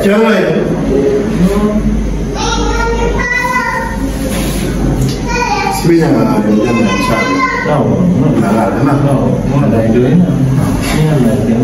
Jangan. Sebenarnya mana jangan cari. Tahu. Nah. Mau ada itu ini. Ini ada dia.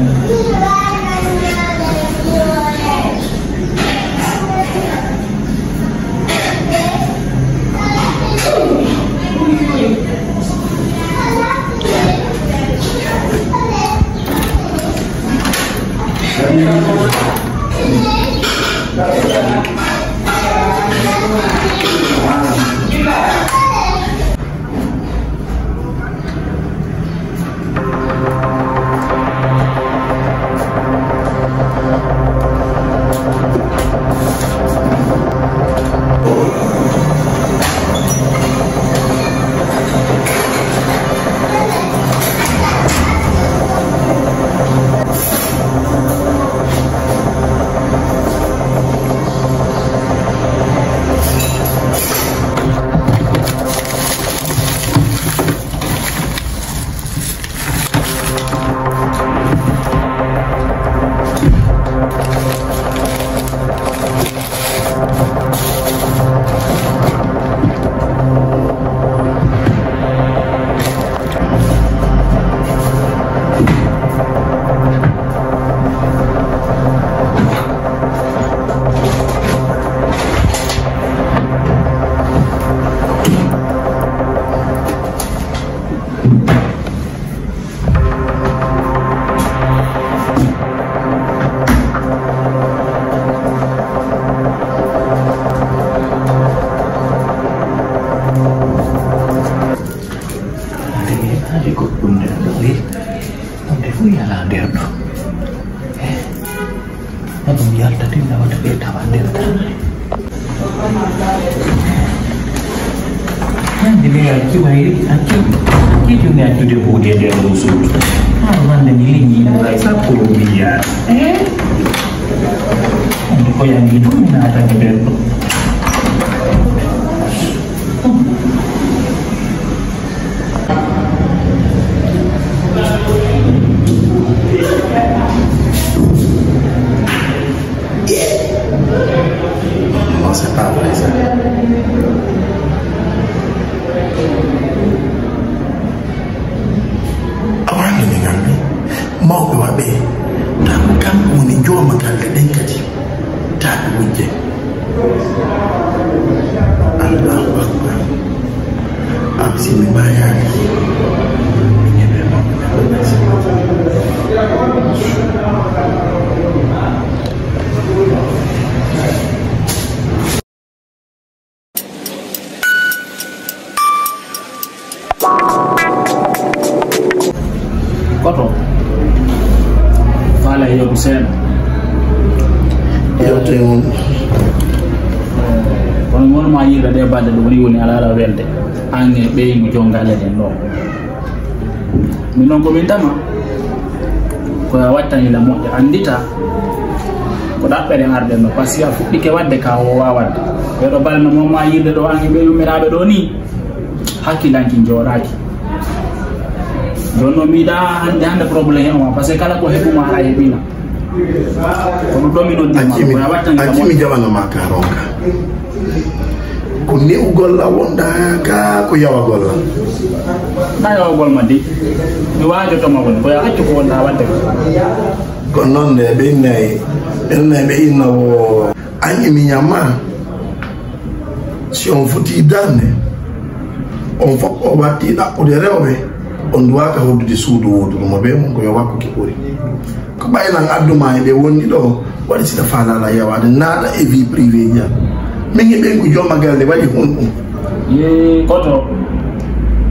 Minong komentama ko wattani la moƴƴo andita ko ɗaɓɓere arde no par ce que a fuɗɗike wadde ka o wawadde ɓeɗo balno momma yirde ɗo an ɓe yummiraɓe ɗo ni hakkilanki jooɗaki jonno mbiɗa hande probléme he oma par ce que kala ko heɓuma ara heɓina kono ɗominodima koya wattani acimi jaɓanoma karonka ko new golla wonɗa ka ko yawa golla ɗa yawa gol ma de mi wajotoma woni koya accu ko wonɗa wadde ko noon de ɓe innayi ɓe innawo an emi ñamma si on foti darde on fof o watti ɗaɓɓude rewɓe on duwaka hoddude suudu wodurumo ɓe mum koyo wakko ki ɓuri ko ɓaynan adduma e ɓe wonni ɗo waɗi sika falala yawade naata e vie privé jam min e ɓen ko jomma galde waɗi honɗum koto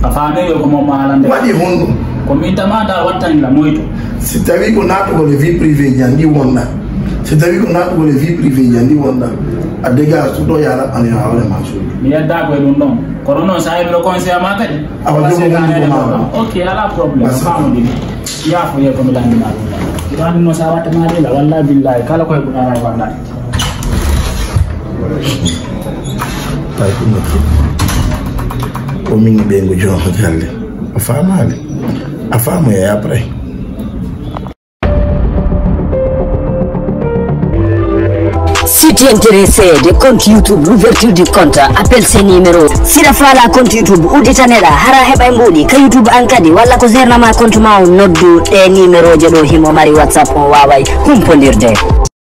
a fameyo ko mo malande waɗi honɗum ko min tamata wattani la moytu si tawi ko natugol e vie privé jan ɗi wonɗa si tawi ko natugol e vie privé jan ɗi wonɗa a dégage tout ɗo ya laɓɓani ha hoore ma suudu mi yeddako e ɗum ɗon kono noon sa heɓino conseil ma kadi awa jogoɗuma ok ala probléme famodini yaafo ye komi landina ɗum andi noon sa watta maɗila wallahi billahi kala ko heɓuɗama e waɗɗade tay ko nokki o min ɓe ngo jooma galle a famali a famoye après êtes intéressé de compte YouTube, l'ouverture du compte, appelle ce numéro. Sira fala compte YouTube ou détanera hara heba mbodi ka YouTube ankadi wala ko zerna ma compte ma noddu e numéro je do himo mari WhatsApp o waway humpondirde.